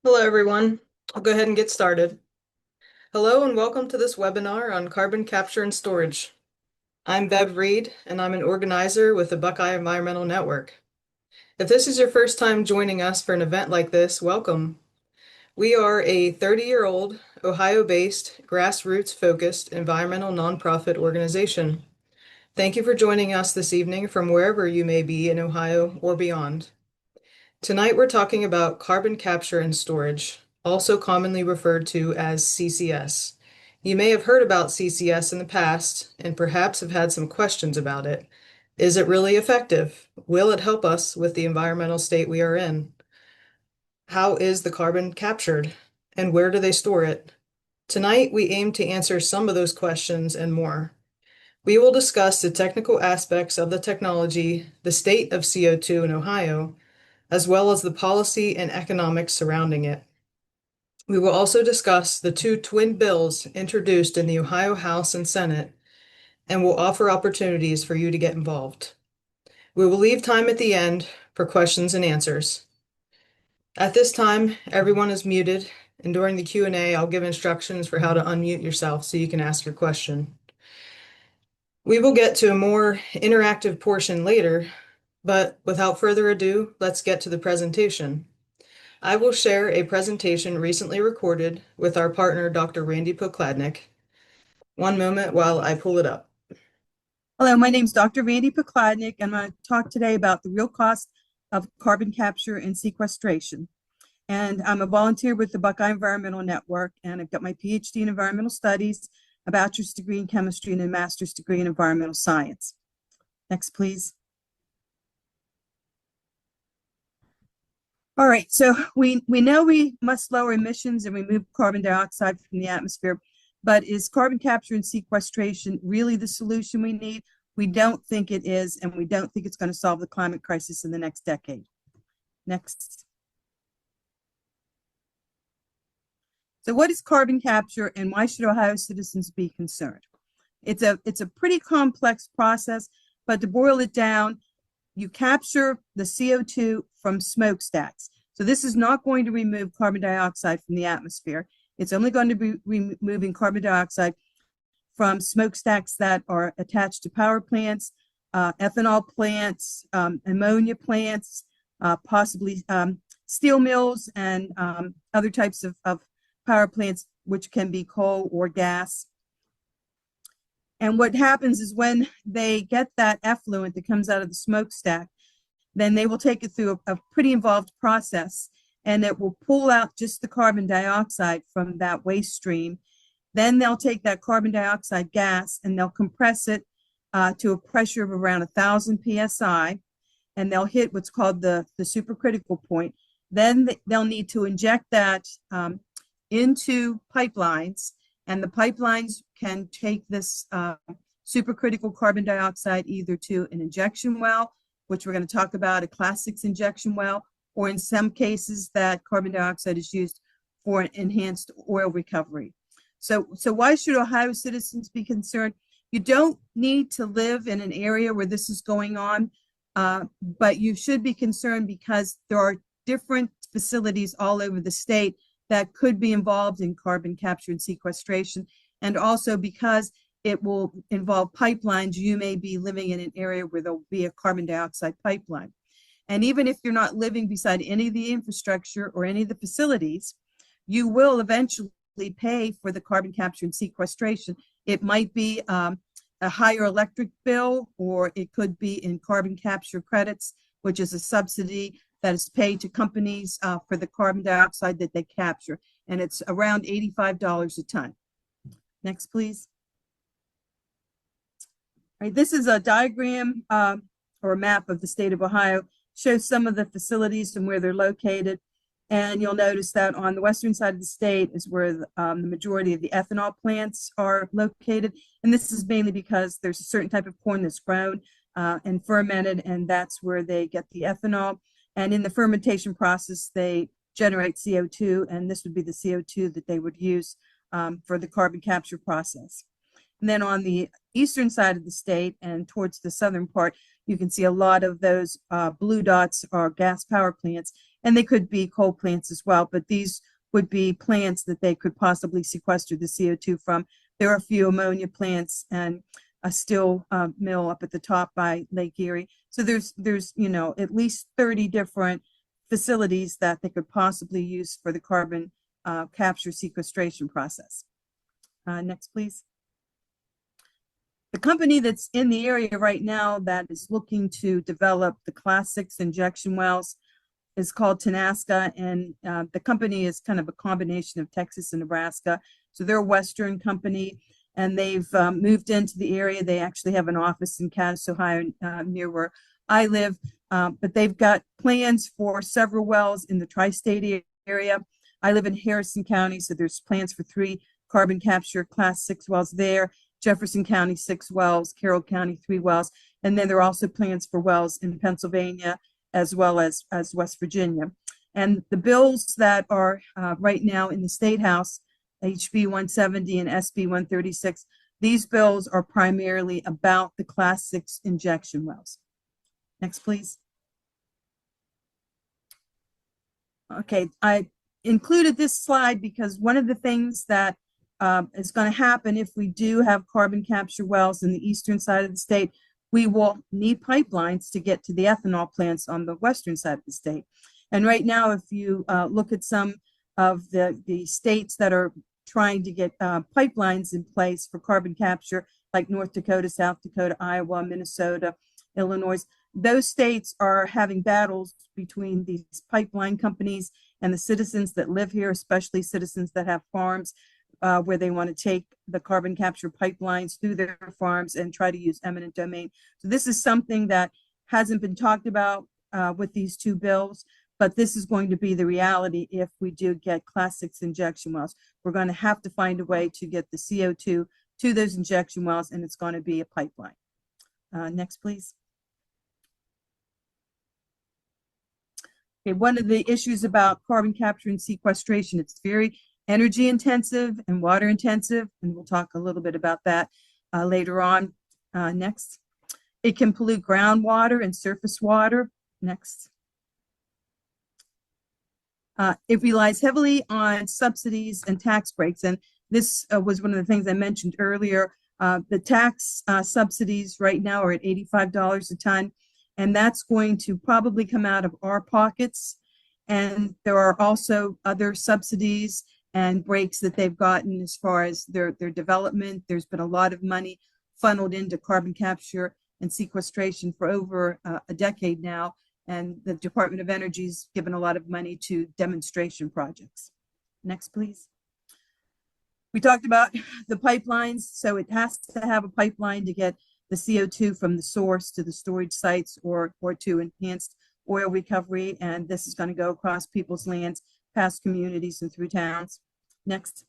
Hello, everyone. I'll go ahead and get started. Hello, and welcome to this webinar on carbon capture and storage. I'm Bev Reed, and I'm an organizer with the Buckeye Environmental Network. If this is your first time joining us for an event like this, welcome. We are a 30-year-old, Ohio-based, grassroots-focused environmental nonprofit organization. Thank you for joining us this evening from wherever you may be in Ohio or beyond. Tonight we're talking about carbon capture and storage, also commonly referred to as CCS. You may have heard about CCS in the past and perhaps have had some questions about it. Is it really effective? Will it help us with the environmental state we are in? How is the carbon captured? And where do they store it? Tonight we aim to answer some of those questions and more. We will discuss the technical aspects of the technology, the state of CO2 in Ohio, as well as the policy and economics surrounding it. We will also discuss the two twin bills introduced in the Ohio House and Senate, and will offer opportunities for you to get involved. We will leave time at the end for questions and answers. At this time, everyone is muted, and during the Q&A, I'll give instructions for how to unmute yourself so you can ask your question. We will get to a more interactive portion later, but without further ado, let's get to the presentation. I will share a presentation recently recorded with our partner, Dr. Randy Pokladnik. One moment while I pull it up. Hello, my name is Dr. Randy Pokladnik, and I'm going to talk today about the real cost of carbon capture and sequestration. And I'm a volunteer with the Buckeye Environmental Network, and I've got my PhD in environmental studies, a bachelor's degree in chemistry, and a master's degree in environmental science. Next, please. All right, so we know we must lower emissions and remove carbon dioxide from the atmosphere, but is carbon capture and sequestration really the solution we need? We don't think it is, and we don't think it's going to solve the climate crisis in the next decade. Next. So what is carbon capture, and why should Ohio citizens be concerned? It's a pretty complex process, but to boil it down, you capture the CO2 from smokestacks. So this is not going to remove carbon dioxide from the atmosphere. It's only going to be removing carbon dioxide from smokestacks that are attached to power plants, ethanol plants, ammonia plants, possibly steel mills, and other types of power plants, which can be coal or gas. And what happens is when they get that effluent that comes out of the smokestack, then they will take it through a pretty involved process, and it will pull out just the carbon dioxide from that waste stream. Then they'll take that carbon dioxide gas and they'll compress it to a pressure of around 1,000 psi, and they'll hit what's called the supercritical point. Then they'll need to inject that into pipelines, and the pipelines can take this supercritical carbon dioxide either to an injection well, which we're going to talk about, a Class 6 injection well, or in some cases that carbon dioxide is used for enhanced oil recovery. So why should Ohio citizens be concerned? You don't need to live in an area where this is going on, but you should be concerned because there are different facilities all over the state that could be involved in carbon capture and sequestration. And also because it will involve pipelines, you may be living in an area where there'll be a carbon dioxide pipeline. And even if you're not living beside any of the infrastructure or any of the facilities, you will eventually pay for the carbon capture and sequestration. It might be a higher electric bill, or it could be in carbon capture credits, which is a subsidy that is paid to companies for the carbon dioxide that they capture. And it's around $85 a ton. Next, please. All right, this is a diagram or a map of the state of Ohio. Shows some of the facilities and where they're located. And you'll notice that on the western side of the state is where the majority of the ethanol plants are located. And this is mainly because there's a certain type of corn that's grown and fermented, and that's where they get the ethanol. And in the fermentation process, they generate CO2, and this would be the CO2 that they would use for the carbon capture process. And then on the eastern side of the state and towards the southern part, you can see a lot of those blue dots are gas power plants. and they could be coal plants as well, but these would be plants that they could possibly sequester the CO2 from. There are a few ammonia plants and a steel mill up at the top by Lake Erie. So there's at least 30 different facilities that they could possibly use for the carbon capture sequestration process. Next, please. The company that's in the area right now that is looking to develop the Class 6 injection wells is called Tenaska, and the company is kind of a combination of Texas and Nebraska. So they're a Western company, and they've moved into the area. They actually have an office in Cadiz, Ohio, near where I live, but they've got plans for several wells in the tri-state area. I live in Harrison County, so there's plans for 3 carbon capture Class 6 wells there. Jefferson County, 6 wells, Carroll County, 3 wells. And then there are also plans for wells in Pennsylvania as well as West Virginia. And the bills that are right now in the State House, HB 170 and SB 136, these bills are primarily about the Class 6 injection wells. Next, please. Okay, I included this slide because one of the things that is going to happen if we do have carbon capture wells in the eastern side of the state, we will need pipelines to get to the ethanol plants on the western side of the state. And right now, if you look at some of the states that are trying to get pipelines in place for carbon capture, like North Dakota, South Dakota, Iowa, Minnesota, Illinois, those states are having battles between these pipeline companies and the citizens that live here, especially citizens that have farms where they want to take the carbon capture pipelines through their farms and try to use eminent domain. So this is something that hasn't been talked about with these 2 bills, but this is going to be the reality if we do get Class 6 injection wells. We're going to have to find a way to get the CO2 to those injection wells, and it's going to be a pipeline. Next, please. Okay, one of the issues about carbon capture and sequestration, it's very energy intensive and water intensive, and we'll talk a little bit about that later on. Next. It can pollute groundwater and surface water. Next. It relies heavily on subsidies and tax breaks, and this was one of the things I mentioned earlier. The tax subsidies right now are at $85 a ton, and that's going to probably come out of our pockets. And there are also other subsidies and breaks that they've gotten as far as their development. There's been a lot of money funneled into carbon capture and sequestration for over a decade now, and the Department of Energy's given a lot of money to demonstration projects. Next, please. We talked about the pipelines, so it has to have a pipeline to get the CO2 from the source to the storage sites or to enhanced oil recovery, and this is going to go across people's lands, past communities, and through towns. Next.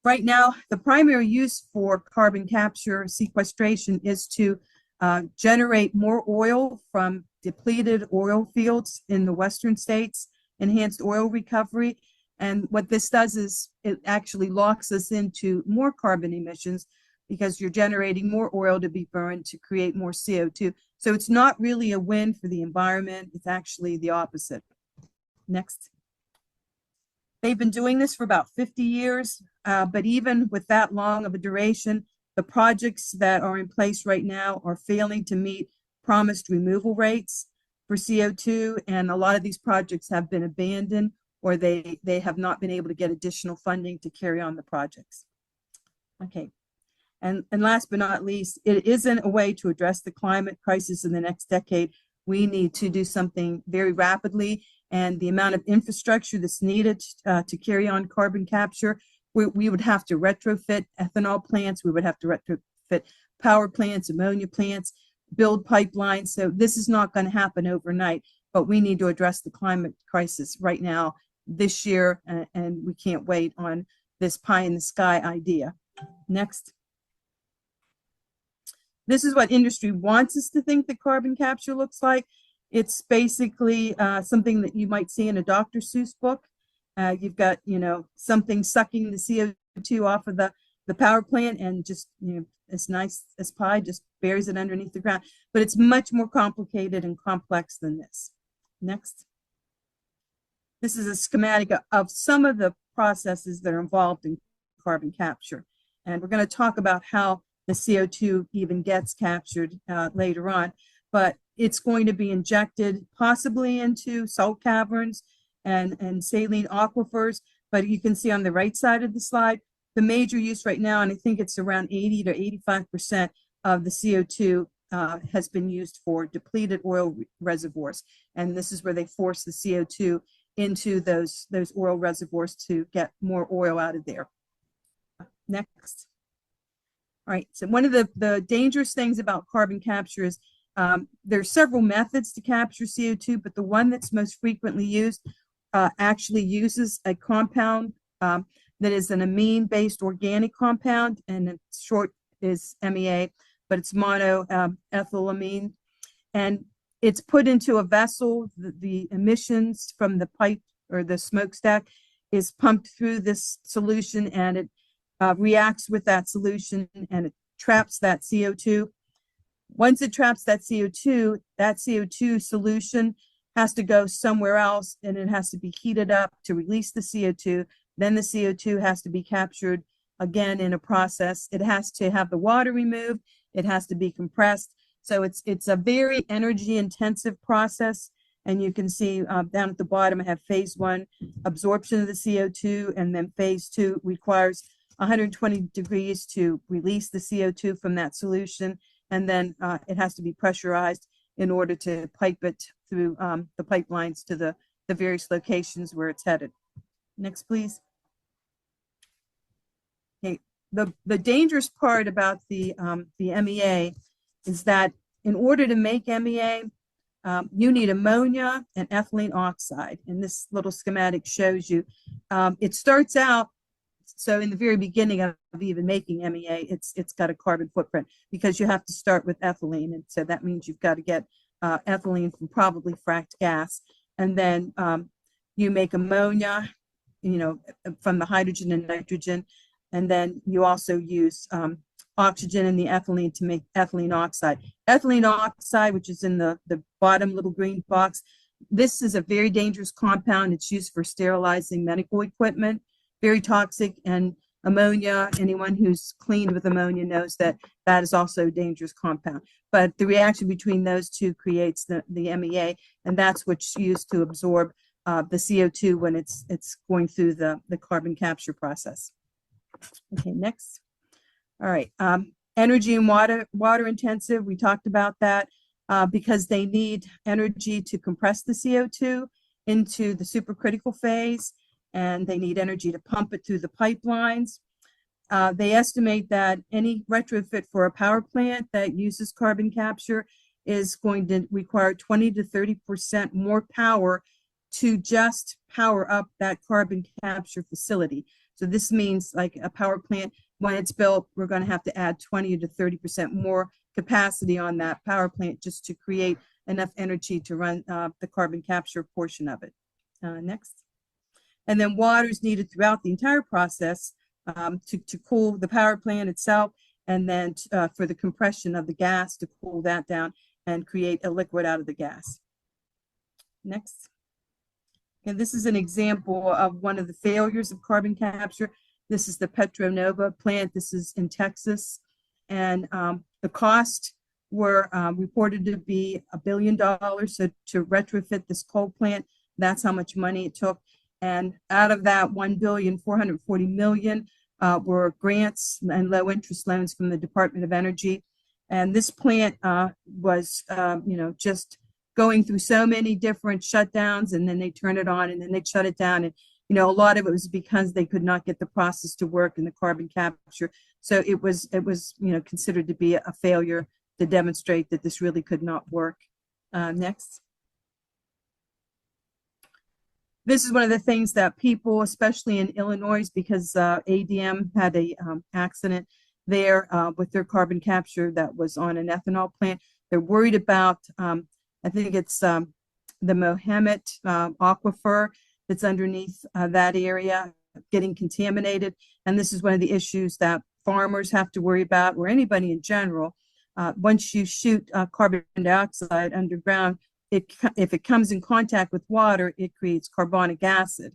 Right now, the primary use for carbon capture sequestration is to generate more oil from depleted oil fields in the western states, enhanced oil recovery. And what this does is it actually locks us into more carbon emissions because you're generating more oil to be burned to create more CO2. So it's not really a win for the environment. It's actually the opposite. Next. They've been doing this for about 50 years, but even with that long of a duration, the projects that are in place right now are failing to meet promised removal rates for CO2, and a lot of these projects have been abandoned or they have not been able to get additional funding to carry on the projects. Okay, and last but not least, it isn't a way to address the climate crisis in the next decade. We need to do something very rapidly, and the amount of infrastructure that's needed to carry on carbon capture, we would have to retrofit ethanol plants, we would have to retrofit power plants, ammonia plants, build pipelines. So this is not going to happen overnight, but we need to address the climate crisis right now, this year, and we can't wait on this pie in the sky idea. Next. This is what industry wants us to think that carbon capture looks like. It's basically something that you might see in a Dr. Seuss book. You've got, something sucking the CO2 off of the the power plant and just, as nice as pie, just buries it underneath the ground. But it's much more complicated and complex than this. Next. This is a schematic of some of the processes that are involved in carbon capture. And we're going to talk about how the CO2 even gets captured later on. But it's going to be injected possibly into salt caverns and saline aquifers. But you can see on the right side of the slide, the major use right now, and I think it's around 80 to 85% of the CO2 has been used for depleted oil reservoirs. And this is where they force the CO2 into those oil reservoirs to get more oil out of there. Next. All right, so one of the dangerous things about carbon capture is there's several methods to capture CO2, but the one that's most frequently used actually uses a compound that is an amine-based organic compound, and its short is MEA, but it's monoethylamine. And it's put into a vessel. The emissions from the pipe or the smokestack is pumped through this solution, and it reacts with that solution, and it traps that CO2. Once it traps that CO2 solution has to go somewhere else, and it has to be heated up to release the CO2. Then the CO2 has to be captured again in a process. It has to have the water removed. It has to be compressed. So it's a very energy intensive process. And you can see down at the bottom, I have phase 1 absorption of the CO2, and then phase 2 requires 120 degrees to release the CO2 from that solution. And then it has to be pressurized in order to pipe it through the pipelines to the various locations where it's headed. Next, please. Okay, the dangerous part about the MEA is that in order to make MEA, you need ammonia and ethylene oxide. And this little schematic shows you. It starts out, so in the very beginning of even making MEA, it's got a carbon footprint because you have to start with ethylene. And so that means you've got to get ethylene from probably fracked gas. And then you make ammonia, from the hydrogen and nitrogen. And then you also use oxygen in the ethylene to make ethylene oxide. Ethylene oxide, which is in the bottom little green box, this is a very dangerous compound. It's used for sterilizing medical equipment, very toxic. And ammonia, anyone who's cleaned with ammonia knows that that is also a dangerous compound. But the reaction between those two creates the MEA, and that's what's used to absorb the CO2 when it's going through the carbon capture process. Okay, next. All right, energy and water intensive. We talked about that because they need energy to compress the CO2 into the supercritical phase, and they need energy to pump it through the pipelines. They estimate that any retrofit for a power plant that uses carbon capture is going to require 20 to 30% more power to just power up that carbon capture facility. So this means like a power plant, when it's built, we're going to have to add 20 to 30% more capacity on that power plant just to create enough energy to run the carbon capture portion of it. Next. And then water is needed throughout the entire process to cool the power plant itself, and then for the compression of the gas to cool that down and create a liquid out of the gas. Next. And this is an example of one of the failures of carbon capture. This is the Petronova plant. This is in Texas. And the cost were reported to be $1 billion. So to retrofit this coal plant, that's how much money it took. And out of that, $1,440,000,000 were grants and low interest loans from the Department of Energy. And this plant was, just going through so many different shutdowns, and then they turn it on and then they shut it down. And, a lot of it was because they could not get the process to work in the carbon capture. So it was, considered to be a failure to demonstrate that this really could not work. Next. This is one of the things that people, especially in Illinois, because ADM had a accident there with their carbon capture that was on an ethanol plant. They're worried about, I think it's the Mohammed aquifer that's underneath that area getting contaminated. And this is one of the issues that farmers have to worry about, or anybody in general. Once you shoot carbon dioxide underground, if it comes in contact with water, it creates carbonic acid.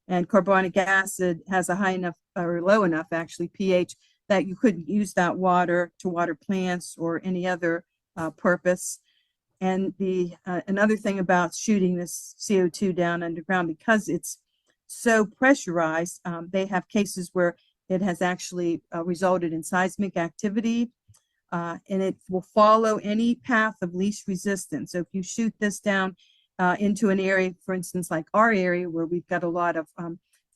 And carbonic acid has a high enough or low enough, actually, pH that you couldn't use that water to water plants or any other purpose. And another thing about shooting this CO2 down underground, because it's so pressurized, they have cases where it has actually resulted in seismic activity, and it will follow any path of least resistance. So if you shoot this down into an area, for instance, like our area, where we've got a lot of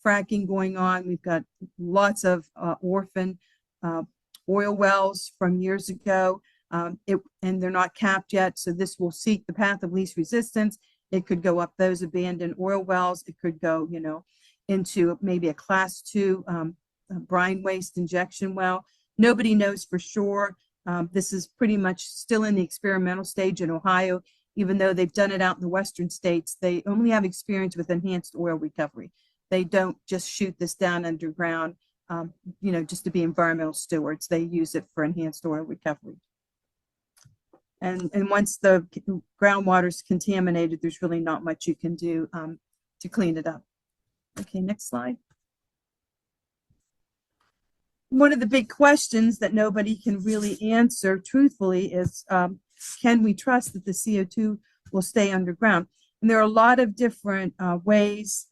fracking going on, we've got lots of orphan oil wells from years ago, and they're not capped yet. So this will seek the path of least resistance. It could go up those abandoned oil wells. It could go, into maybe a class 2 brine waste injection well. Nobody knows for sure. This is pretty much still in the experimental stage in Ohio. Even though they've done it out in the western states, they only have experience with enhanced oil recovery. They don't just shoot this down underground, just to be environmental stewards. They use it for enhanced oil recovery. And once the groundwater is contaminated, there's really not much you can do to clean it up. Okay, next slide. One of the big questions that nobody can really answer truthfully is, can we trust that the CO2 will stay underground? And there are a lot of different ways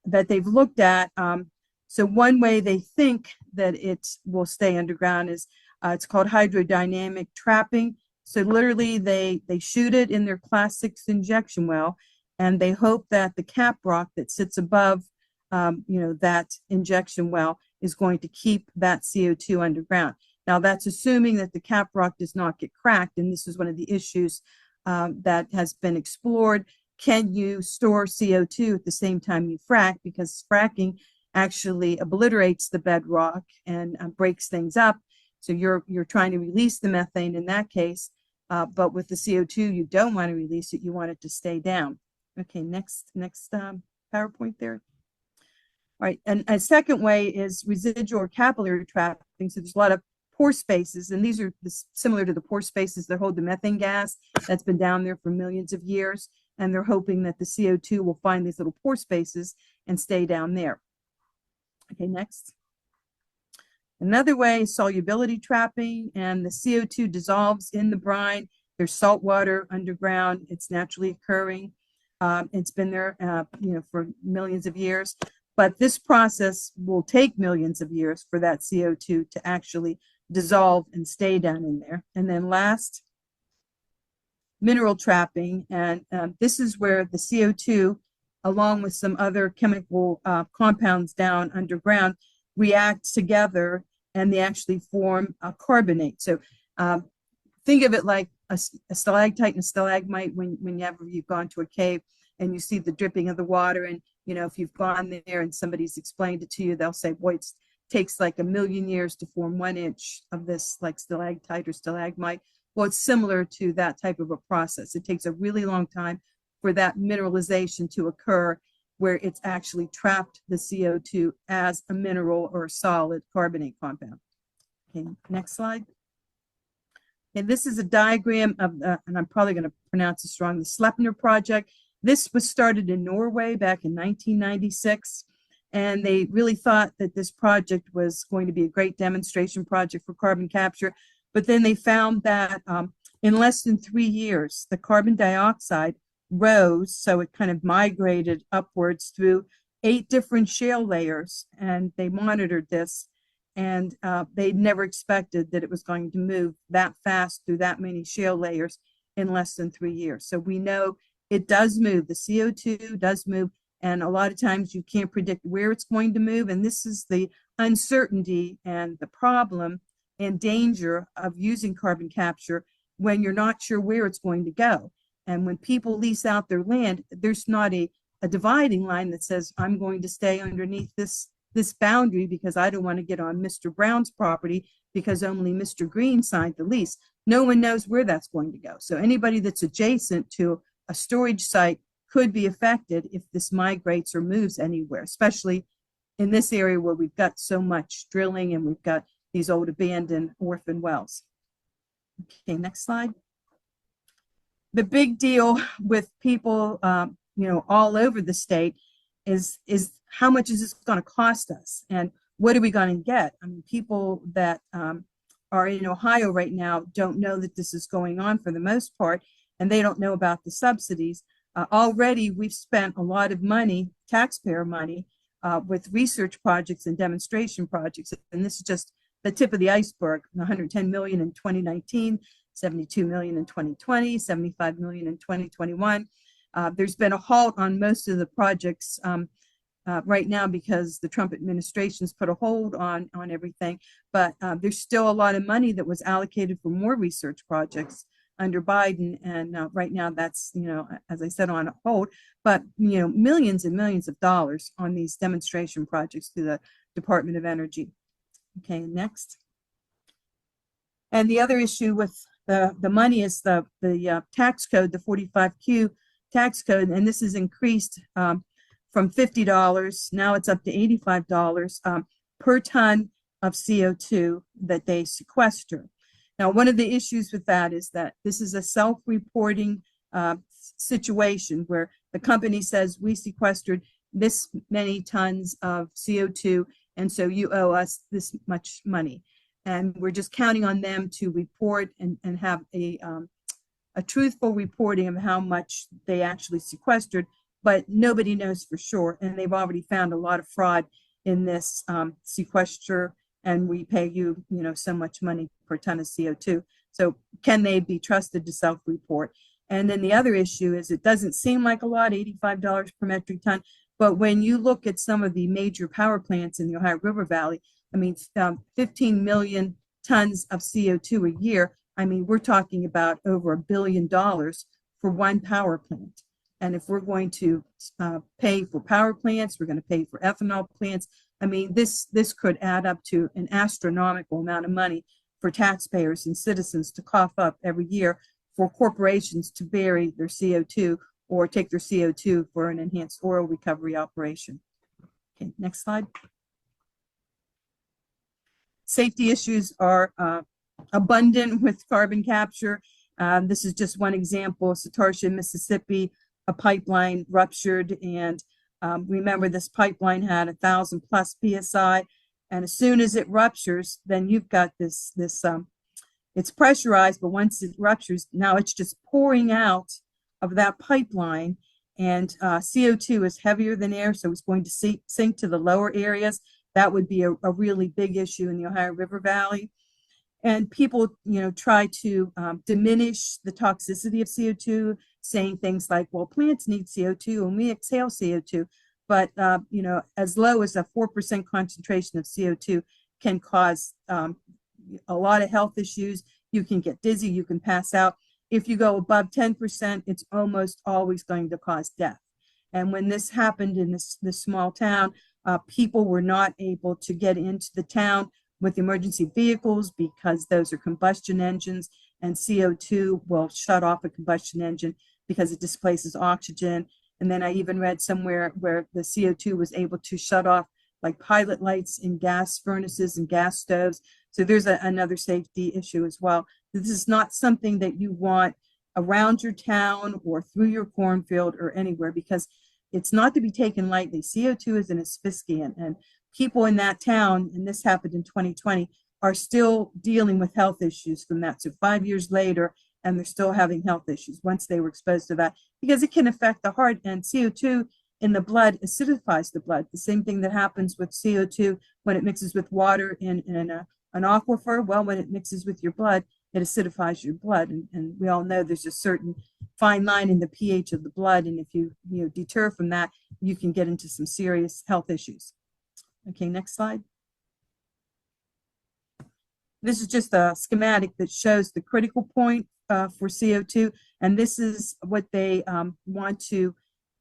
that they've looked at. So one way they think that it will stay underground is it's called hydrodynamic trapping. So literally they shoot it in their class 6 injection well, and they hope that the cap rock that sits above that injection well is going to keep that CO2 underground. Now that's assuming that the cap rock does not get cracked, and this is one of the issues that has been explored. Can you store CO2 at the same time you frack? Because fracking actually obliterates the bedrock and breaks things up. So you're trying to release the methane in that case, but with the CO2, you don't want to release it. You want it to stay down. Okay, next PowerPoint there. All right, and a second way is residual or capillary trapping. So there's a lot of pore spaces, and these are similar to the pore spaces that hold the methane gas that's been down there for millions of years, and they're hoping that the CO2 will find these little pore spaces and stay down there. Okay, next. Another way is solubility trapping, and the CO2 dissolves in the brine. There's salt water underground. It's naturally occurring. It's been there, for millions of years. But this process will take millions of years for that CO2 to actually dissolve and stay down in there. And then last, mineral trapping. And this is where the CO2, along with some other chemical compounds down underground, react together, and they actually form a carbonate. So think of it like a stalactite and a stalagmite whenever you've gone to a cave and you see the dripping of the water. And if you've gone there and somebody's explained it to you, they'll say, boy, it takes like 1,000,000 years to form 1 inch of this, like stalactite or stalagmite. Well, it's similar to that type of a process. It takes a really long time for that mineralization to occur, where it's actually trapped the CO2 as a mineral or a solid carbonate compound. Okay, next slide. And this is a diagram of, and I'm probably going to pronounce this wrong, the Sleipner project. This was started in Norway back in 1996, and they really thought that this project was going to be a great demonstration project for carbon capture. But then they found that in less than 3 years, the carbon dioxide rose, so it kind of migrated upwards through 8 different shale layers, and they monitored this, and they never expected that it was going to move that fast through that many shale layers in less than 3 years. So we know it does move. The CO2 does move, and a lot of times you can't predict where it's going to move, and this is the uncertainty and the problem and danger of using carbon capture when you're not sure where it's going to go. And when people lease out their land, there's not a dividing line that says, I'm going to stay underneath this boundary because I don't want to get on Mr. Brown's property because only Mr. Green signed the lease. No one knows where that's going to go. So anybody that's adjacent to a storage site could be affected if this migrates or moves anywhere, especially in this area where we've got so much drilling and we've got these old abandoned orphan wells. Okay, next slide. The big deal with people, all over the state is how much is this going to cost us, and what are we going to get? I mean, people that are in Ohio right now don't know that this is going on for the most part, and they don't know about the subsidies. Already, we've spent a lot of money, taxpayer money, with research projects and demonstration projects, and this is just the tip of the iceberg. 110 million in 2019. 72 million in 2020, 75 million in 2021. There's been a halt on most of the projects right now because the Trump administration's put a hold on everything. But there's still a lot of money that was allocated for more research projects under Biden, and right now that's, as I said, on hold. But millions and millions of dollars on these demonstration projects through the Department of Energy. Okay, next. And the other issue with the money is the tax code, the 45Q tax code, and this has increased from $50, now it's up to $85 per ton of CO2 that they sequester. Now, one of the issues with that is that this is a self-reporting situation where the company says we sequestered this many tons of CO2, and so you owe us this much money. And we're just counting on them to report and have a truthful reporting of how much they actually sequestered, but nobody knows for sure. And they've already found a lot of fraud in this sequester, and we pay you, so much money per ton of CO2. So can they be trusted to self-report? And then the other issue is it doesn't seem like a lot, $85 per metric ton, but when you look at some of the major power plants in the Ohio River Valley, I mean, 15 million tons of CO2 a year. I mean, we're talking about over $1 billion for one power plant. And if we're going to pay for power plants, we're going to pay for ethanol plants. I mean, this could add up to an astronomical amount of money for taxpayers and citizens to cough up every year for corporations to bury their CO2 or take their CO2 for an enhanced oil recovery operation. Okay, next slide. Safety issues are abundant with carbon capture. This is just one example. Satarsha, Mississippi, a pipeline ruptured, and remember this pipeline had 1,000 plus PSI, and as soon as it ruptures, then you've got this it's pressurized, but once it ruptures, now it's just pouring out of that pipeline, and CO2 is heavier than air, so it's going to sink to the lower areas. That would be a really big issue in the Ohio River Valley. And people, try to diminish the toxicity of CO2, saying things like, well, plants need CO2 and we exhale CO2. But, as low as a 4% concentration of CO2 can cause a lot of health issues. You can get dizzy, you can pass out. If you go above 10%, it's almost always going to cause death. And when this happened in this small town, people were not able to get into the town with emergency vehicles because those are combustion engines, and CO2 will shut off a combustion engine because it displaces oxygen. And then I even read somewhere where the CO2 was able to shut off like pilot lights in gas furnaces and gas stoves. So there's another safety issue as well. This is not something that you want around your town or through your cornfield or anywhere, because it's not to be taken lightly. CO2 is an asphyxiant, and people in that town, and this happened in 2020, are still dealing with health issues from that. So 5 years later, and they're still having health issues once they were exposed to that, because it can affect the heart, and CO2 in the blood acidifies the blood. The same thing that happens with CO2 when it mixes with water in an aquifer. Well, when it mixes with your blood, it acidifies your blood. And we all know there's a certain fine line in the pH of the blood. And if you deter from that, you can get into some serious health issues. Okay, next slide. This is just a schematic that shows the critical point for CO2. And this is what they want to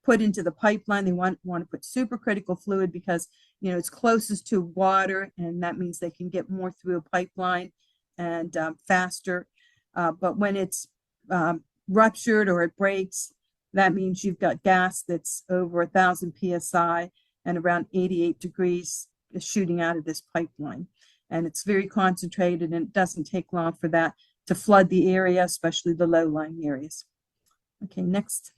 put into the pipeline. They want to put supercritical fluid because, it's closest to water, and that means they can get more through a pipeline and faster. But when it's ruptured or it breaks, that means you've got gas that's over 1,000 PSI and around 88 degrees is shooting out of this pipeline. and it's very concentrated, and it doesn't take long for that to flood the area, especially the low-lying areas. Okay, next.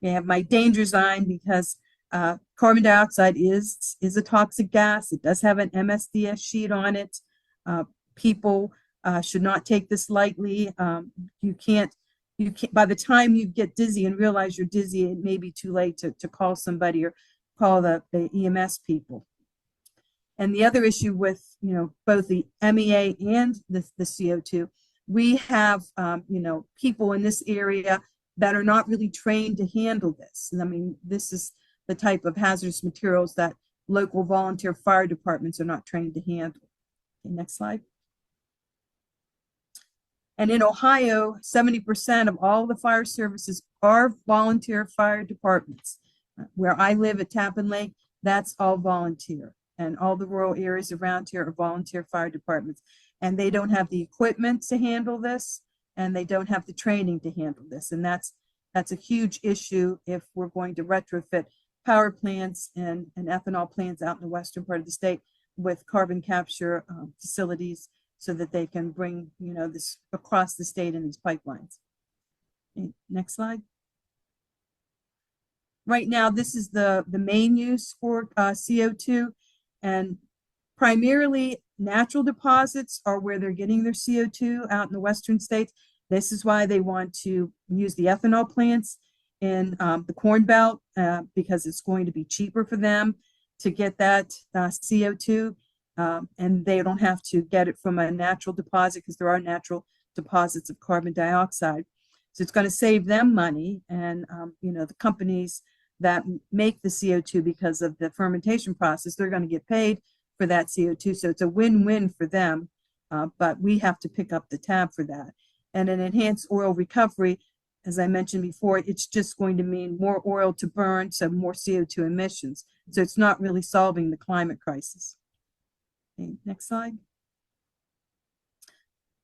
We have my danger sign because carbon dioxide is a toxic gas. It does have an MSDS sheet on it. People should not take this lightly. You can't, by the time you get dizzy and realize you're dizzy, it may be too late to call somebody or call the EMS people. And the other issue with, both the MEA and the CO2, we have, people in this area that are not really trained to handle this. And I mean, this is the type of hazardous materials that local volunteer fire departments are not trained to handle. Okay, next slide. And in Ohio, 70% of all the fire services are volunteer fire departments. Where I live at Tappan Lake, that's all volunteer. And all the rural areas around here are volunteer fire departments. And they don't have the equipment to handle this, and they don't have the training to handle this. And that's a huge issue if we're going to retrofit power plants and ethanol plants out in the western part of the state with carbon capture facilities, so that they can bring, this across the state in these pipelines. Okay, next slide. Right now, this is the main use for CO2, and primarily natural deposits are where they're getting their CO2 out in the western states. This is why they want to use the ethanol plants in the Corn Belt, because it's going to be cheaper for them to get that CO2. And they don't have to get it from a natural deposit, because there are natural deposits of carbon dioxide. So it's going to save them money. And, the companies that make the CO2 because of the fermentation process, they're going to get paid for that CO2. So it's a win-win for them, but we have to pick up the tab for that. And an enhanced oil recovery, as I mentioned before, it's just going to mean more oil to burn, so more CO2 emissions. So it's not really solving the climate crisis. Okay, next slide.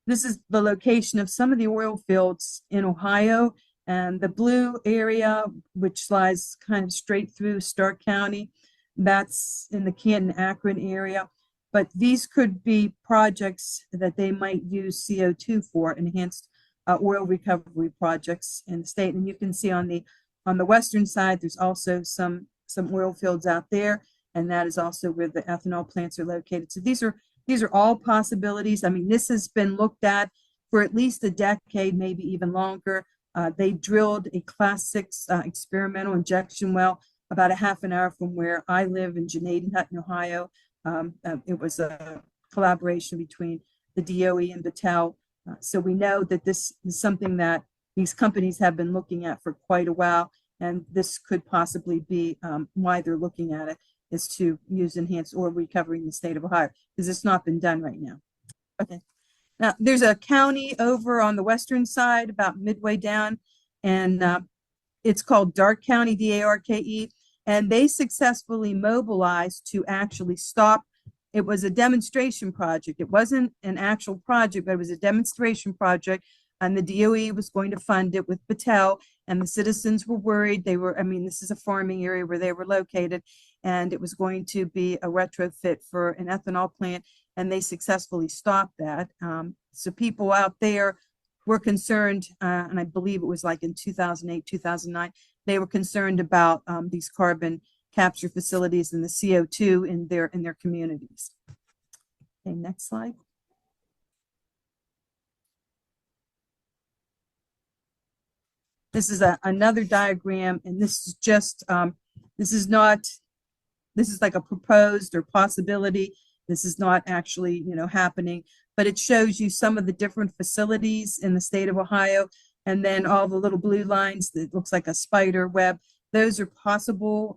This is the location of some of the oil fields in Ohio, and the blue area, which lies kind of straight through Stark County, that's in the Canton-Akron area. But these could be projects that they might use CO2 for, enhanced oil recovery projects in the state. And you can see on the western side, there's also some oil fields out there, and that is also where the ethanol plants are located. So these are all possibilities. I mean, this has been looked at for at least a decade, maybe even longer. They drilled a Class 6 experimental injection well about a half an hour from where I live in Janadenhutton, Ohio. It was a collaboration between the DOE and Battelle. So we know that this is something that these companies have been looking at for quite a while, and this could possibly be why they're looking at it, is to use enhanced oil recovery in the state of Ohio, because it's not been done right now. Okay. Now, there's a county over on the western side, about midway down, and it's called Darke County, D-A-R-K-E, and they successfully mobilized to actually stop. It was a demonstration project. It wasn't an actual project, but it was a demonstration project, and the DOE was going to fund it with Battelle, and the citizens were worried. This is a farming area where they were located, and it was going to be a retrofit for an ethanol plant, and they successfully stopped that. So people out there were concerned, and I believe it was like in 2008, 2009, they were concerned about these carbon capture facilities and the CO2 in their communities. Okay, next slide. This is another diagram, and this is just, this is like a proposed or possibility. This is not actually, happening, but it shows you some of the different facilities in the state of Ohio, and then all the little blue lines that looks like a spider web. Those are possible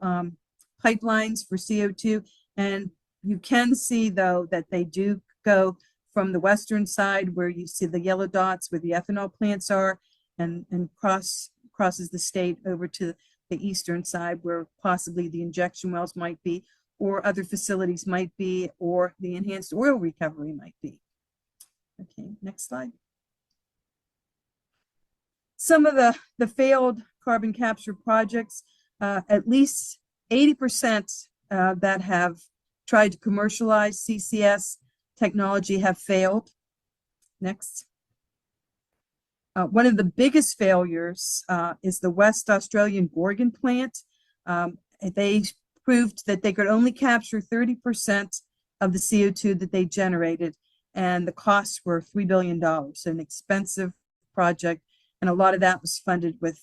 pipelines for CO2, and you can see, though, that they do go from the western side where you see the yellow dots where the ethanol plants are, and crosses the state over to the eastern side where possibly the injection wells might be, or other facilities might be, or the enhanced oil recovery might be. Okay, next slide. Some of the failed carbon capture projects, at least 80% that have tried to commercialize CCS technology have failed. Next. One of the biggest failures is the West Australian Gorgon plant. They proved that they could only capture 30% of the CO2 that they generated, and the costs were $3 billion. So an expensive project, and a lot of that was funded with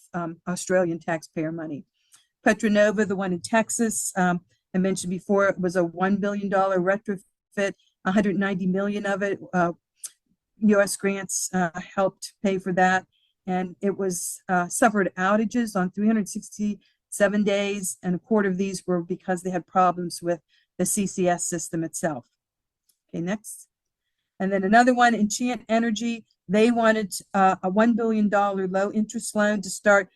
Australian taxpayer money. Petronova, the one in Texas, I mentioned before, it was a $1 billion retrofit, 190 million of it. U.S. grants helped pay for that, and it was suffered outages on 367 days, and a quarter of these were because they had problems with the CCS system itself. Okay, next. And then another one, Enchant Energy, they wanted a $1 billion low interest loan to start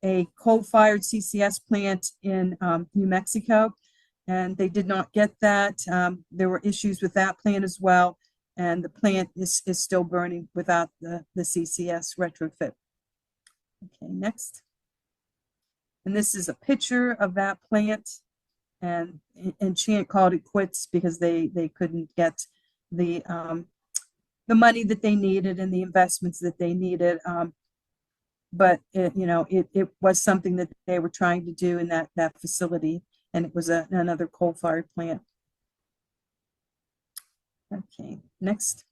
a coal-fired CCS plant in New Mexico, and they did not get that. There were issues with that plant as well, and the plant is still burning without the CCS retrofit. Okay, next. And this is a picture of that plant, and Enchant called it quits because they couldn't get the money that they needed and the investments that they needed. But it was something that they were trying to do in that facility, and it was another coal-fired plant. Okay, next.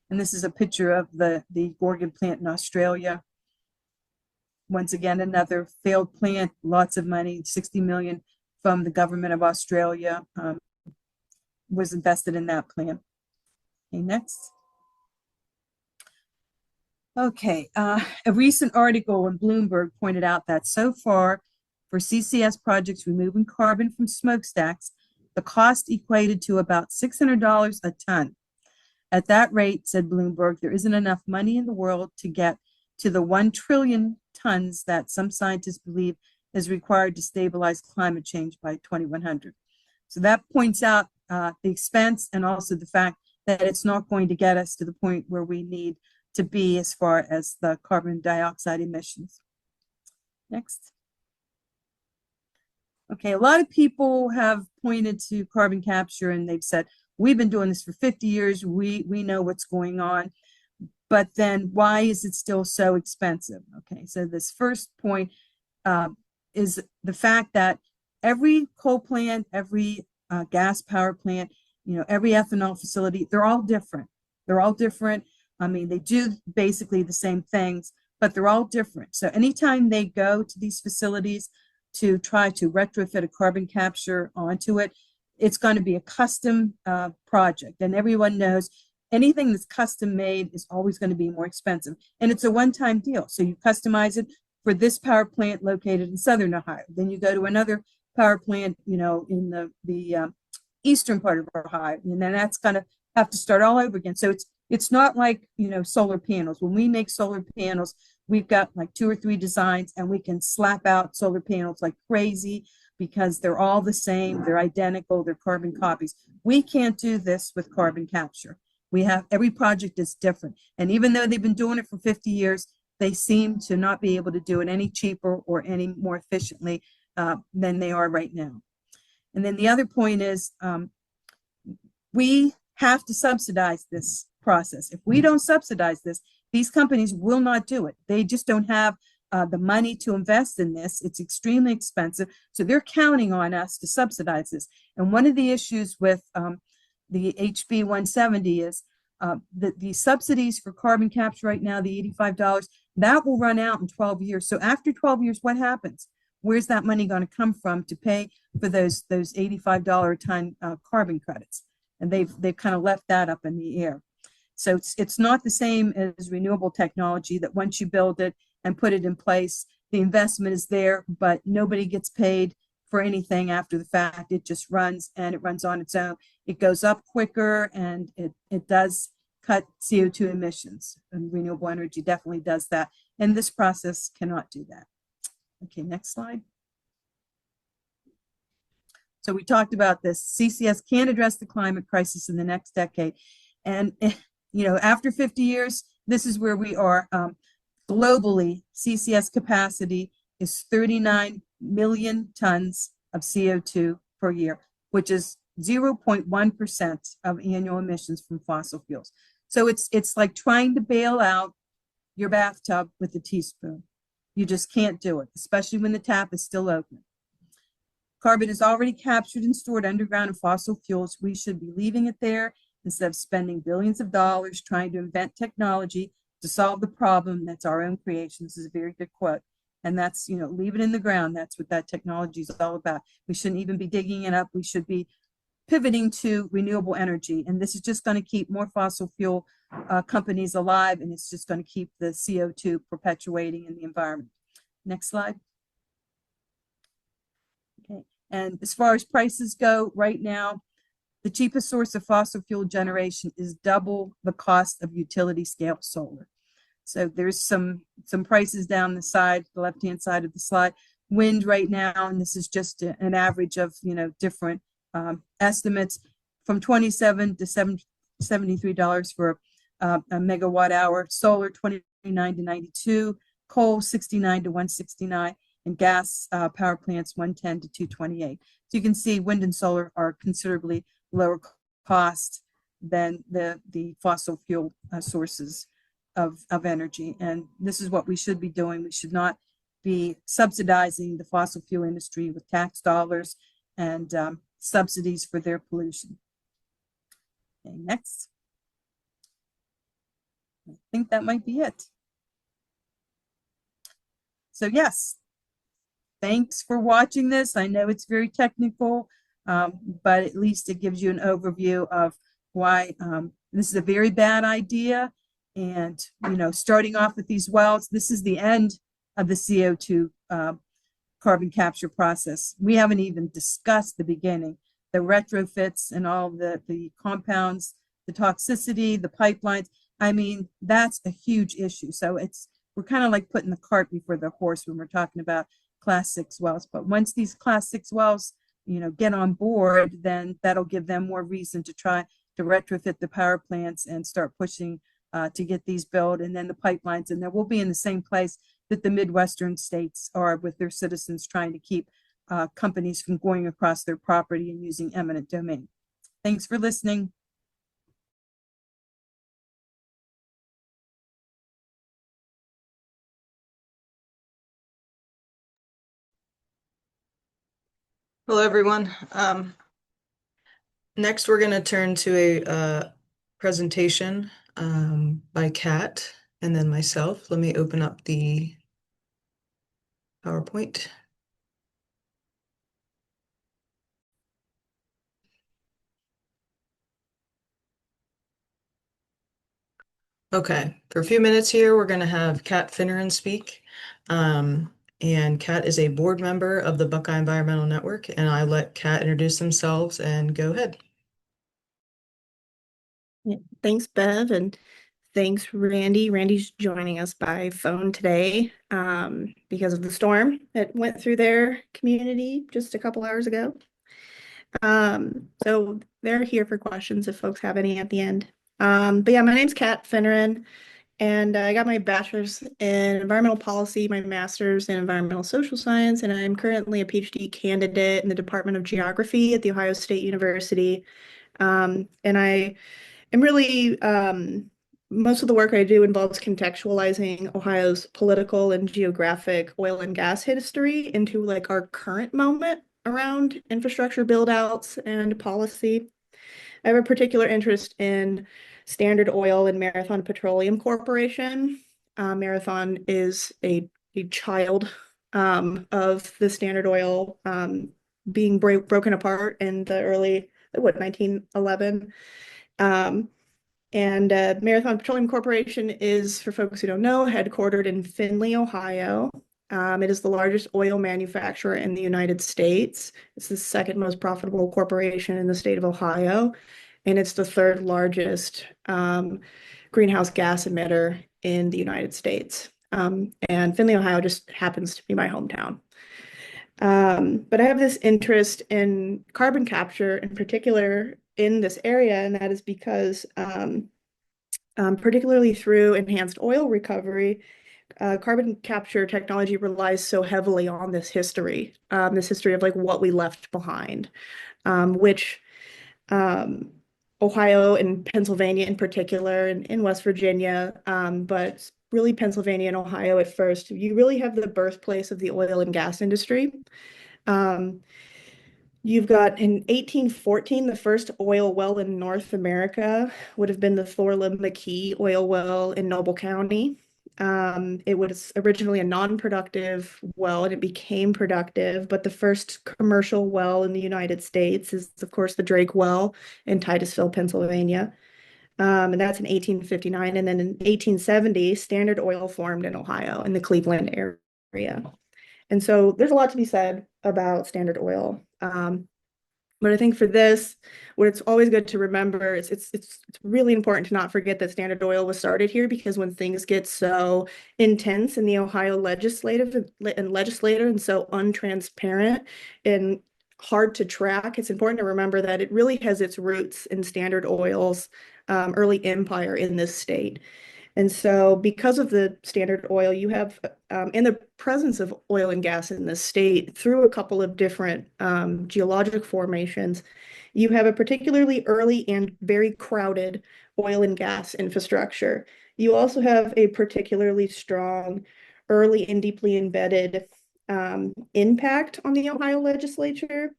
And this is a picture of the Gorgon plant in Australia. Once again, another failed plant, lots of money, 60 million from the government of Australia was invested in that plant. Okay, next. Okay, a recent article in Bloomberg pointed out that so far for CCS projects removing carbon from smokestacks, the cost equated to about $600 a ton. At that rate, said Bloomberg, there isn't enough money in the world to get to the 1 trillion tons that some scientists believe is required to stabilize climate change by 2100. So that points out the expense and also the fact that it's not going to get us to the point where we need to be as far as the carbon dioxide emissions. Next. Okay, a lot of people have pointed to carbon capture and they've said, we've been doing this for 50 years, we know what's going on, but then why is it still so expensive? Okay, so this first point is the fact that every coal plant, every gas power plant, every ethanol facility, they're all different. They're all different. I mean, they do basically the same things, but they're all different. So anytime they go to these facilities to try to retrofit a carbon capture onto it, it's going to be a custom project. And everyone knows anything that's custom made is always going to be more expensive. And it's a one-time deal. So you customize it for this power plant located in Southern Ohio. Then you go to another power plant, in the eastern part of Ohio. And then that's going to have to start all over again. So it's not like, solar panels. When we make solar panels, we've got like 2 or 3 designs and we can slap out solar panels like crazy because they're all the same, they're identical, they're carbon copies. We can't do this with carbon capture. Every project is different. And even though they've been doing it for 50 years, they seem to not be able to do it any cheaper or any more efficiently than they are right now. And then the other point is we have to subsidize this process. If we don't subsidize this, these companies will not do it. They just don't have the money to invest in this. It's extremely expensive. So they're counting on us to subsidize this. And one of the issues with the HB 170 is that the subsidies for carbon capture right now, the $85, that will run out in 12 years. So after 12 years, what happens? Where's that money going to come from to pay for those $85 a ton carbon credits? And they've kind of left that up in the air. So it's not the same as renewable technology that once you build it and put it in place, the investment is there, but nobody gets paid for anything after the fact. It just runs and it runs on its own. It goes up quicker and it does cut CO2 emissions. And renewable energy definitely does that. And this process cannot do that. Okay, next slide. So we talked about this. CCS can't address the climate crisis in the next decade. And after 50 years, this is where we are. Globally, CCS capacity is 39 million tons of CO2 per year, which is 0.1% of annual emissions from fossil fuels. So it's like trying to bail out your bathtub with a teaspoon. You just can't do it, especially when the tap is still open. Carbon is already captured and stored underground in fossil fuels. We should be leaving it there instead of spending billions of dollars trying to invent technology to solve the problem that's our own creation. This is a very good quote. And that's, leave it in the ground. That's what that technology is all about. We shouldn't even be digging it up. We should be pivoting to renewable energy. And this is just going to keep more fossil fuel companies alive, and it's just going to keep the CO2 perpetuating in the environment. Next slide. Okay. And as far as prices go, right now, the cheapest source of fossil fuel generation is double the cost of utility scale solar. So there's some prices down the side, the left-hand side of the slide. Wind right now, and this is just an average of different estimates, from $27 to $73 for a megawatt hour. Solar $29 to $92, coal $69 to $169, and gas power plants $110 to $228. So you can see wind and solar are considerably lower cost than the fossil fuel sources of energy. And this is what we should be doing. We should not be subsidizing the fossil fuel industry with tax dollars and subsidies for their pollution. Okay, next. I think that might be it. So yes, thanks for watching this. I know it's very technical, but at least it gives you an overview of why this is a very bad idea. And, starting off with these wells, this is the end of the CO2 carbon capture process. We haven't even discussed the beginning, the retrofits and all the compounds, the toxicity, the pipelines. I mean, that's a huge issue. So we're kind of like putting the cart before the horse when we're talking about class 6 wells. But once these class 6 wells, get on board, then that'll give them more reason to try to retrofit the power plants and start pushing to get these built, and then the pipelines. And then we'll be in the same place that the Midwestern states are with their citizens, trying to keep companies from going across their property and using eminent domain. Thanks for listening. Hello, everyone. Next, we're going to turn to a presentation by Kat and then myself. Let me open up the PowerPoint. Okay, for a few minutes here, we're going to have Kat Finneran speak. And Kat is a board member of the Buckeye Environmental Network, and I let Kat introduce themselves and go ahead. Yeah, thanks, Bev, and thanks, Randy. Randy's joining us by phone today because of the storm that went through their community just a couple hours ago. So they're here for questions if folks have any at the end. But yeah, my name's Kat Finneran, and I got my bachelor's in environmental policy, my master's in environmental social science, and I'm currently a PhD candidate in the Department of Geography at The Ohio State University. And I am really, most of the work I do involves contextualizing Ohio's political and geographic oil and gas history into like our current moment around infrastructure build-outs and policy. I have a particular interest in Standard Oil and Marathon Petroleum Corporation. Marathon is a child of the Standard Oil being broken apart in the early, 1911. And Marathon Petroleum Corporation is, for folks who don't know, headquartered in Findlay, Ohio. It is the largest oil manufacturer in the United States. It's the second most profitable corporation in the state of Ohio, and it's the third largest greenhouse gas emitter in the United States. And Findlay, Ohio just happens to be my hometown. But I have this interest in carbon capture in particular in this area, and that is because particularly through enhanced oil recovery, carbon capture technology relies so heavily on this history of like what we left behind, which um, Ohio and Pennsylvania in particular, and in West Virginia, but really Pennsylvania and Ohio at first. You really have the birthplace of the oil and gas industry. Um, You've got in 1814, the first oil well in North America would have been the Thorlum McKee oil well in Noble County. It was originally a non-productive well and it became productive, but the first commercial well in the United States is, of course, the Drake well in Titusville, Pennsylvania. And that's in 1859. And then in 1870, Standard Oil formed in Ohio in the Cleveland area. And so there's a lot to be said about Standard Oil. But I think for this, what it's always good to remember is it's really important to not forget that Standard Oil was started here, because when things get so intense in the Ohio legislature and so untransparent and hard to track, it's important to remember that it really has its roots in Standard Oil's early empire in this state. And so because of the Standard Oil, you have, in the presence of oil and gas in the state through a couple of different geologic formations, you have a particularly early and very crowded oil and gas infrastructure. You also have a particularly strong, early and deeply embedded impact on the Ohio legislature.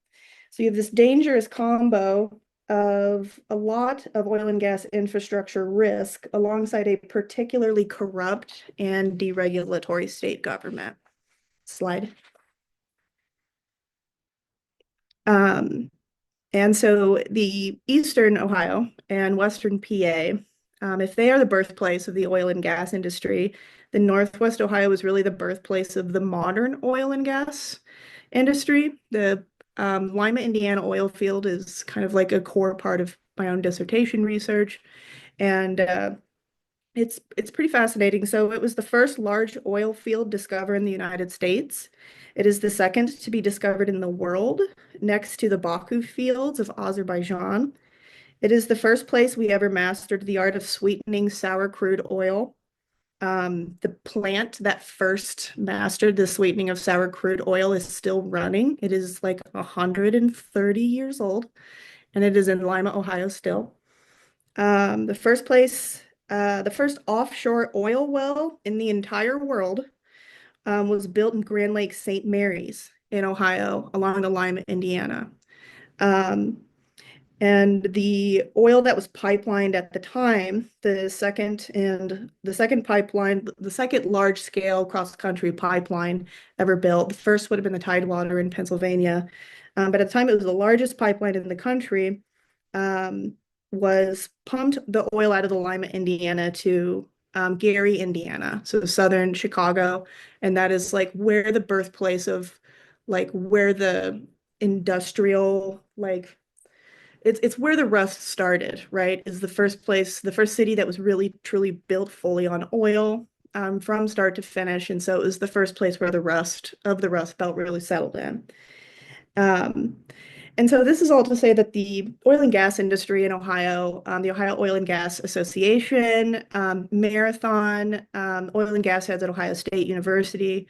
So you have this dangerous combo of a lot of oil and gas infrastructure risk alongside a particularly corrupt and deregulatory state government. Slide. And so the Eastern Ohio and Western PA, if they are the birthplace of the oil and gas industry, then Northwest Ohio is really the birthplace of the modern oil and gas industry. The Lima, Indiana oil field is kind of like a core part of my own dissertation research. And it's pretty fascinating. So it was the first large oil field discovered in the United States. It is the second to be discovered in the world, next to the Baku fields of Azerbaijan. It is the first place we ever mastered the art of sweetening sour crude oil. The plant that first mastered the sweetening of sour crude oil is still running. It is like 130 years old, and it is in Lima, Ohio still. The first offshore oil well in the entire world was built in Grand Lake St. Mary's in Ohio along the Lima, Indiana. Um, and the oil that was pipelined at the time, the second pipeline, the second large scale cross country pipeline ever built, the first would have been the Tidewater in Pennsylvania. But at the time it was the largest pipeline in the country, was pumped the oil out of the Lima, Indiana to Gary, Indiana, so southern Chicago. And that is like where the birthplace of like where the industrial like it's where the rust started, right? Is the first place, the first city that was really truly built fully on oil from start to finish. And so it was the first place where the rust of the Rust Belt really settled in. Um, and so this is all to say that the oil and gas industry in Ohio, the Ohio Oil and Gas Association, Marathon, oil and gas heads at Ohio State University,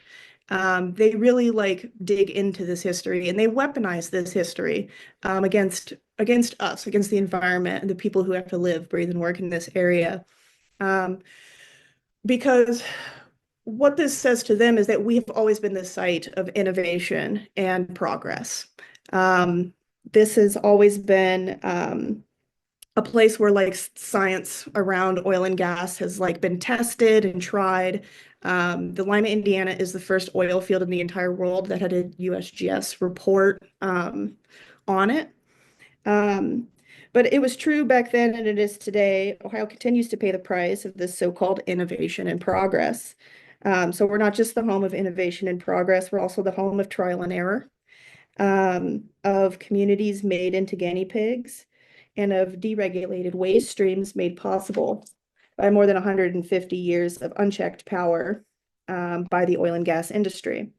they really like dig into this history and they weaponize this history against us, against the environment and the people who have to live, breathe, and work in this area. Because what this says to them is that we have always been the site of innovation and progress. This has always been a place where like science around oil and gas has like been tested and tried. The Lima, Indiana is the first oil field in the entire world that had a USGS report on it. But it was true back then and it is today. Ohio continues to pay the price of this so-called innovation and progress. So we're not just the home of innovation and progress, we're also the home of trial and error, of communities made into guinea pigs, and of deregulated waste streams made possible by more than 150 years of unchecked power by the oil and gas industry.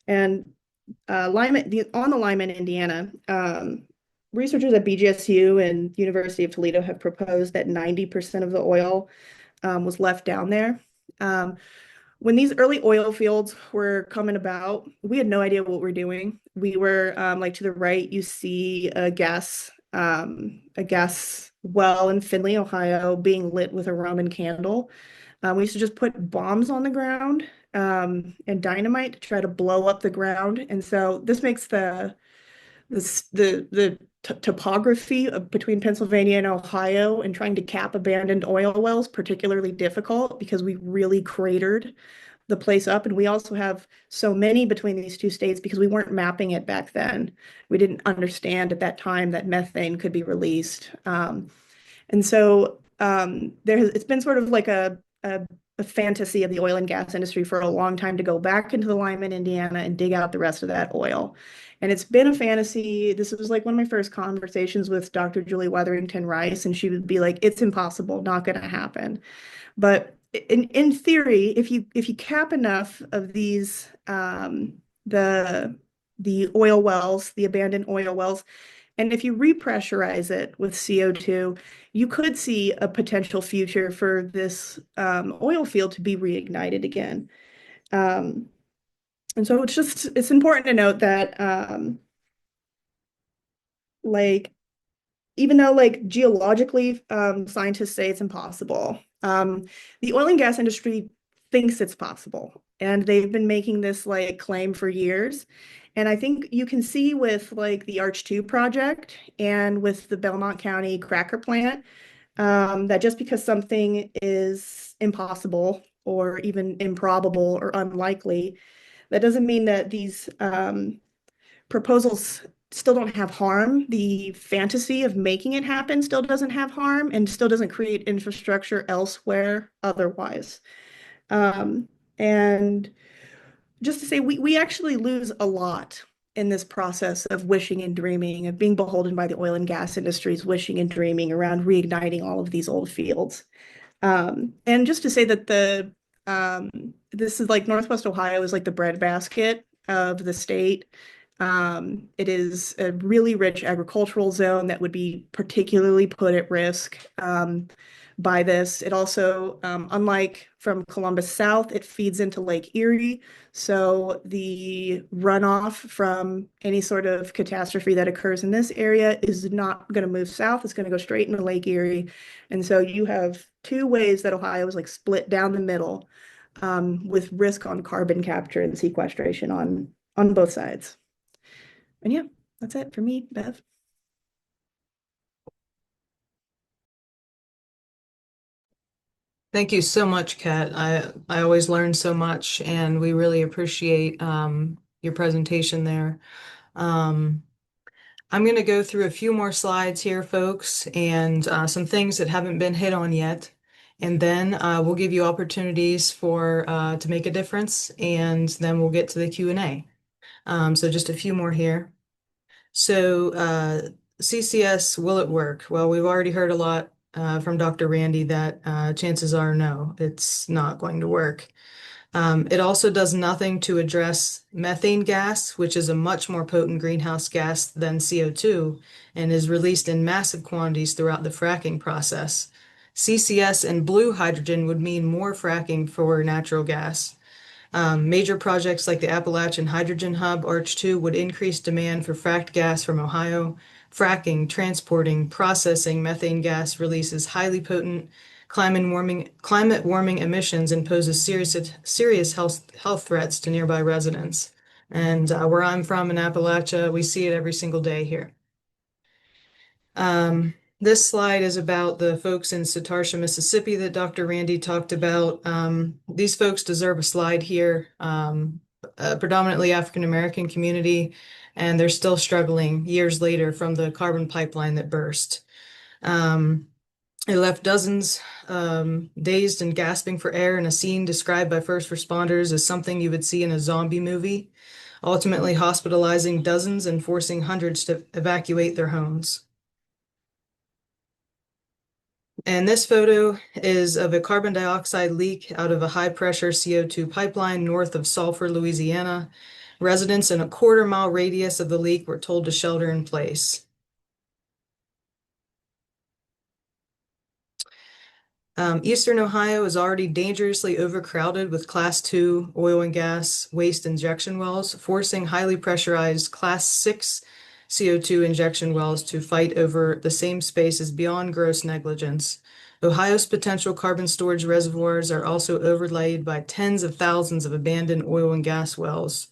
And on the Lima in Indiana, researchers at BGSU and University of Toledo have proposed that 90% of the oil was left down there. When these early oil fields were coming about, we had no idea what we're doing. We were like to the right, you see a gas a gas well in Findlay, Ohio, being lit with a Roman candle. We used to just put bombs on the ground and dynamite to try to blow up the ground. And so this makes the topography between Pennsylvania and Ohio and trying to cap abandoned oil wells particularly difficult because we really cratered the place up. And we also have so many between these two states because we weren't mapping it back then. We didn't understand at that time that methane could be released. And so it's been sort of like a fantasy of the oil and gas industry for a long time to go back into the Lyman, Indiana, and dig out the rest of that oil. And it's been a fantasy. This was like one of my first conversations with Dr. Julie Weatherington Rice, and she would be like, "It's impossible, not going to happen." But in theory, if you cap enough of these the oil wells, the abandoned oil wells, and if you repressurize it with CO2, you could see a potential future for this oil field to be reignited again. Um, and so it's important to note that like even though like geologically scientists say it's impossible, the oil and gas industry thinks it's possible. And they've been making this like claim for years. And I think you can see with like the Arch 2 project and with the Belmont County cracker plant that just because something is impossible or even improbable or unlikely, that doesn't mean that these proposals still don't have harm. The fantasy of making it happen still doesn't have harm and still doesn't create infrastructure elsewhere otherwise. And just to say, we actually lose a lot in this process of wishing and dreaming, of being beholden by the oil and gas industries, wishing and dreaming around reigniting all of these old fields. And just to say that this is like Northwest Ohio is like the breadbasket of the state. It is a really rich agricultural zone that would be particularly put at risk by this. It also, unlike from Columbus South, it feeds into Lake Erie. So the runoff from any sort of catastrophe that occurs in this area is not going to move south. It's going to go straight into Lake Erie. And so you have two ways that Ohio is like split down the middle with risk on carbon capture and sequestration on both sides. And yeah, that's it for me, Bev. Thank you so much, Kat. I always learn so much, and we really appreciate your presentation there. Um, I'm going to go through a few more slides here, folks, and some things that haven't been hit on yet. And then we'll give you opportunities for to make a difference, and then we'll get to the Q&A. So just a few more here. So CCS, will it work? Well, we've already heard a lot from Dr. Randy that chances are no, it's not going to work. It also does nothing to address methane gas, which is a much more potent greenhouse gas than CO2 and is released in massive quantities throughout the fracking process. CCS and blue hydrogen would mean more fracking for natural gas. Major projects like the Appalachian Hydrogen Hub, Arch 2, would increase demand for fracked gas from Ohio. Fracking, transporting, processing methane gas releases highly potent climate warming emissions and poses serious health threats to nearby residents. And where I'm from in Appalachia, we see it every single day here. This slide is about the folks in Satarsha, Mississippi that Dr. Randy talked about. These folks deserve a slide here, a predominantly African-American community, and they're still struggling years later from the carbon pipeline that burst. It left dozens dazed and gasping for air in a scene described by first responders as something you would see in a zombie movie, ultimately hospitalizing dozens and forcing hundreds to evacuate their homes. And this photo is of a carbon dioxide leak out of a high-pressure CO2 pipeline north of Sulphur, Louisiana. Residents in a quarter-mile radius of the leak were told to shelter in place. Eastern Ohio is already dangerously overcrowded with Class 2 oil and gas waste injection wells, forcing highly pressurized Class 6 CO2 injection wells to fight over the same space is beyond gross negligence. Ohio's potential carbon storage reservoirs are also overlaid by tens of thousands of abandoned oil and gas wells.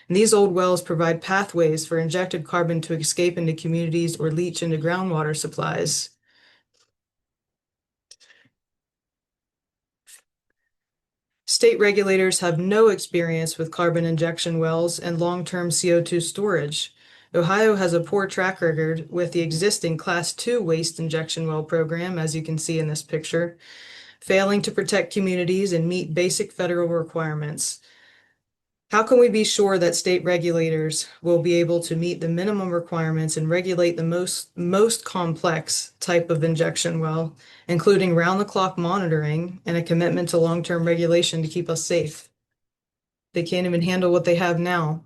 And these old wells provide pathways for injected carbon to escape into communities or leach into groundwater supplies. State regulators have no experience with carbon injection wells and long-term CO2 storage. Ohio has a poor track record with the existing Class 2 waste injection well program, as you can see in this picture, failing to protect communities and meet basic federal requirements. How can we be sure that state regulators will be able to meet the minimum requirements and regulate the most complex type of injection well, including round-the-clock monitoring and a commitment to long-term regulation to keep us safe? They can't even handle what they have now.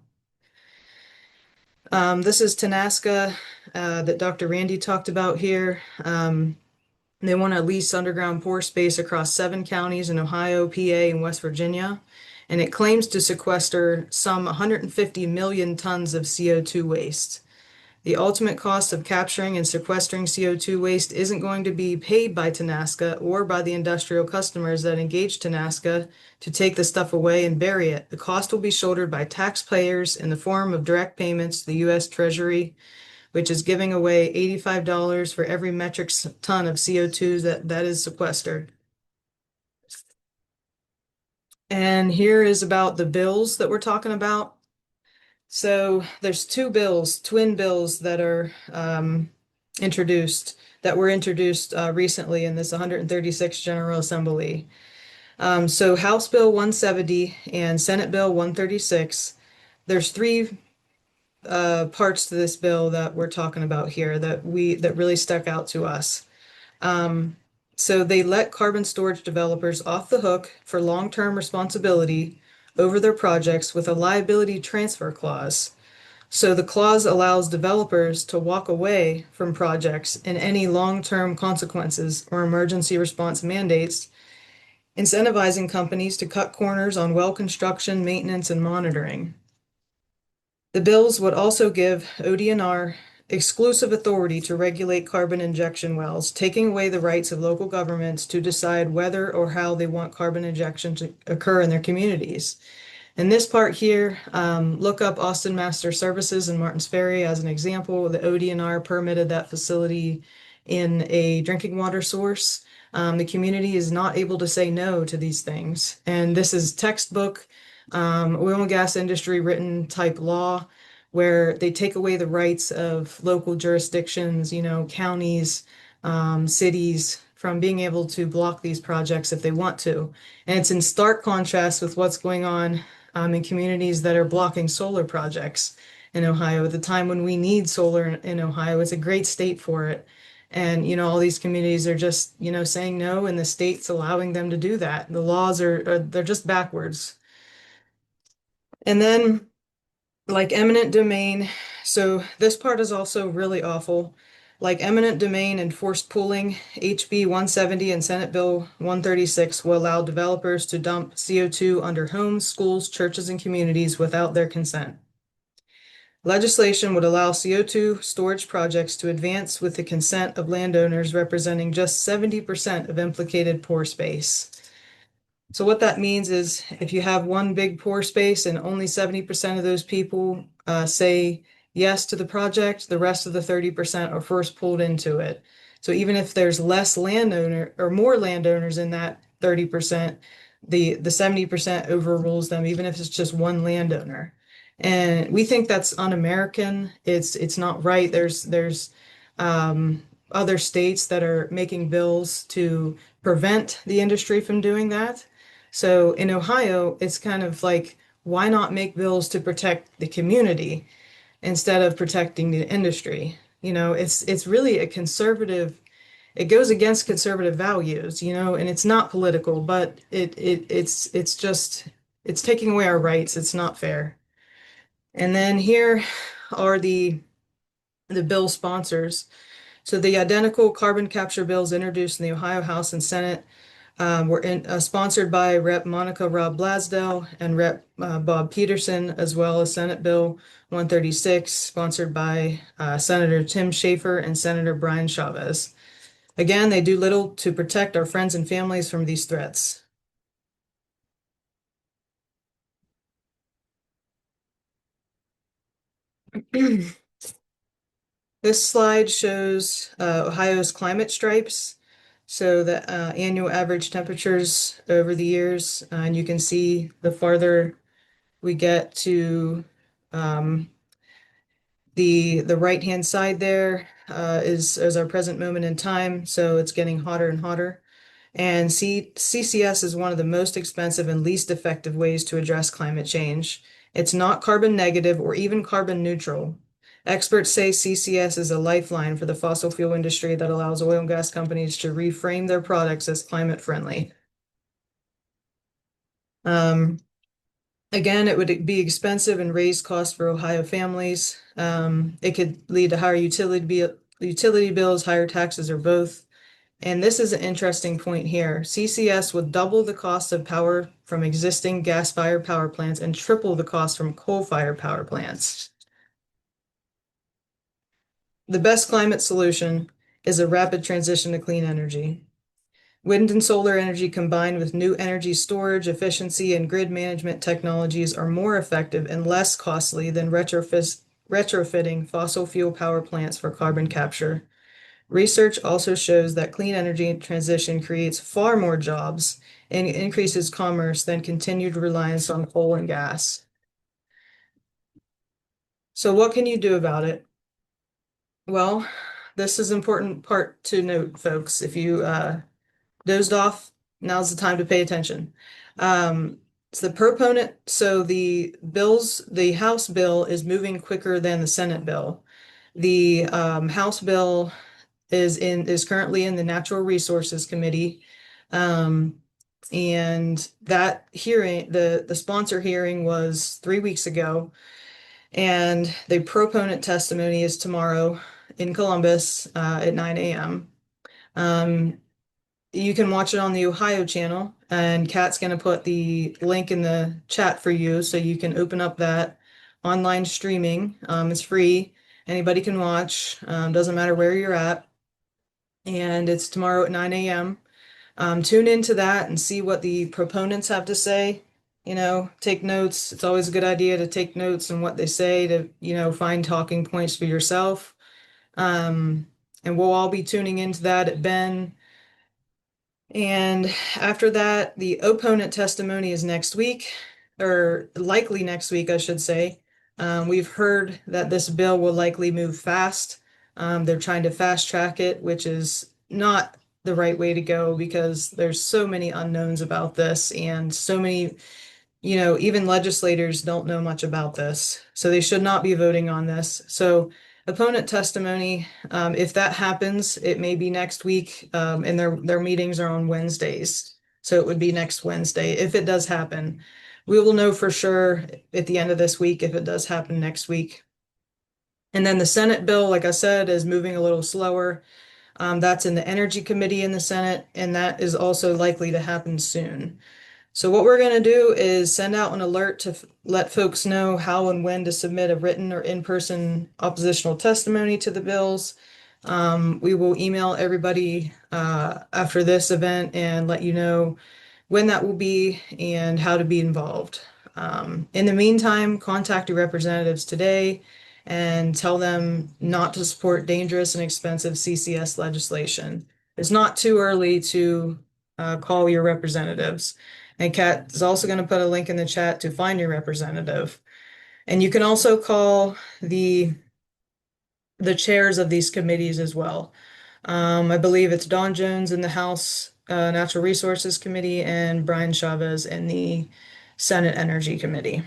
This is Tenaska that Dr. Randy talked about here. They want to lease underground pore space across 7 counties in Ohio, PA, and West Virginia, and it claims to sequester some 150 million tons of CO2 waste. The ultimate cost of capturing and sequestering CO2 waste isn't going to be paid by Tenaska or by the industrial customers that engage Tenaska to take the stuff away and bury it. The cost will be shouldered by taxpayers in the form of direct payments to the U.S. Treasury, which is giving away $85 for every metric ton of CO2 that is sequestered. And here is about the bills that we're talking about. So there's 2 bills, twin bills that are introduced, that were introduced recently in this 136th General Assembly. So House Bill 170 and Senate Bill 136, there's 3 parts to this bill that we're talking about here that really stuck out to us. So they let carbon storage developers off the hook for long-term responsibility over their projects with a liability transfer clause. So the clause allows developers to walk away from projects and any long-term consequences or emergency response mandates, incentivizing companies to cut corners on well construction, maintenance, and monitoring. The bills would also give ODNR exclusive authority to regulate carbon injection wells, taking away the rights of local governments to decide whether or how they want carbon injection to occur in their communities. In this part here, look up Austin Master Services in Martins Ferry as an example. The ODNR permitted that facility in a drinking water source. The community is not able to say no to these things. And this is textbook oil and gas industry written type law where they take away the rights of local jurisdictions, counties, cities from being able to block these projects if they want to. And it's in stark contrast with what's going on in communities that are blocking solar projects in Ohio. At the time when we need solar in Ohio, it's a great state for it. And, all these communities are just, saying no, and the state's allowing them to do that. The laws they're just backwards. And then like eminent domain, so this part is also really awful. Like eminent domain and forced pooling, HB 170 and Senate Bill 136 will allow developers to dump CO2 under homes, schools, churches, and communities without their consent. Legislation would allow CO2 storage projects to advance with the consent of landowners representing just 70% of implicated pore space. So what that means is if you have one big pore space and only 70% of those people say yes to the project, the rest of the 30% are first pulled into it. So even if there's less landowner or more landowners in that 30%, the 70% overrules them, even if it's just one landowner. And we think that's un-American. It's not right. There's other states that are making bills to prevent the industry from doing that. So in Ohio, it's kind of like, why not make bills to protect the community instead of protecting the industry? It's really a conservative, it goes against conservative values, and it's not political, but it's just, it's taking away our rights. It's not fair. And then here are the bill sponsors. So the identical carbon capture bills introduced in the Ohio House and Senate Sponsored by Rep. Monica Rob Blasdell and Rep. Bob Peterson, as well as Senate Bill 136, sponsored by Senator Tim Schaefer and Senator Brian Chavez. Again, they do little to protect our friends and families from these threats. This slide shows Ohio's climate stripes. So the annual average temperatures over the years, and you can see the farther we get to the right-hand side there is our present moment in time. So it's getting hotter and hotter. And CCS is one of the most expensive and least effective ways to address climate change. It's not carbon negative or even carbon neutral. Experts say CCS is a lifeline for the fossil fuel industry that allows oil and gas companies to reframe their products as climate friendly. Again, it would be expensive and raise costs for Ohio families. It could lead to higher utility bills, higher taxes, or both. And this is an interesting point here. CCS would double the cost of power from existing gas-fired power plants and triple the cost from coal-fired power plants. The best climate solution is a rapid transition to clean energy. Wind and solar energy combined with new energy storage, efficiency, and grid management technologies are more effective and less costly than retrofitting fossil fuel power plants for carbon capture. Research also shows that clean energy transition creates far more jobs and increases commerce than continued reliance on coal and gas. So what can you do about it? Well, this is an important part to note, folks. If you dozed off, now's the time to pay attention. So the House bill is moving quicker than the Senate bill. The House bill is currently in the Natural Resources Committee. And that hearing, the sponsor hearing was 3 weeks ago, and the proponent testimony is tomorrow in Columbus at 9 a.m. You can watch it on the Ohio channel, and Kat's going to put the link in the chat for you so you can open up that online streaming. It's free. Anybody can watch, doesn't matter where you're at. And it's tomorrow at 9 a.m. Tune into that and see what the proponents have to say. Take notes. It's always a good idea to take notes on what they say to, find talking points for yourself. And we'll all be tuning into that at Ben. And after that, the opponent testimony is next week, or likely next week, I should say. We've heard that this bill will likely move fast. They're trying to fast track it, which is not the right way to go because there's so many unknowns about this and so many, even legislators don't know much about this. So they should not be voting on this. So opponent testimony, if that happens, it may be next week, and their meetings are on Wednesdays. So it would be next Wednesday if it does happen. We will know for sure at the end of this week if it does happen next week. And then the Senate bill, like I said, is moving a little slower. That's in the Energy Committee in the Senate, and that is also likely to happen soon. So what we're going to do is send out an alert to let folks know how and when to submit a written or in-person oppositional testimony to the bills. We will email everybody after this event and let you know when that will be and how to be involved. In the meantime, contact your representatives today and tell them not to support dangerous and expensive CCS legislation. It's not too early to call your representatives. And Kat is also going to put a link in the chat to find your representative. And you can also call the chairs of these committees as well. I believe it's Don Jones in the House Natural Resources Committee and Brian Chavez in the Senate Energy Committee.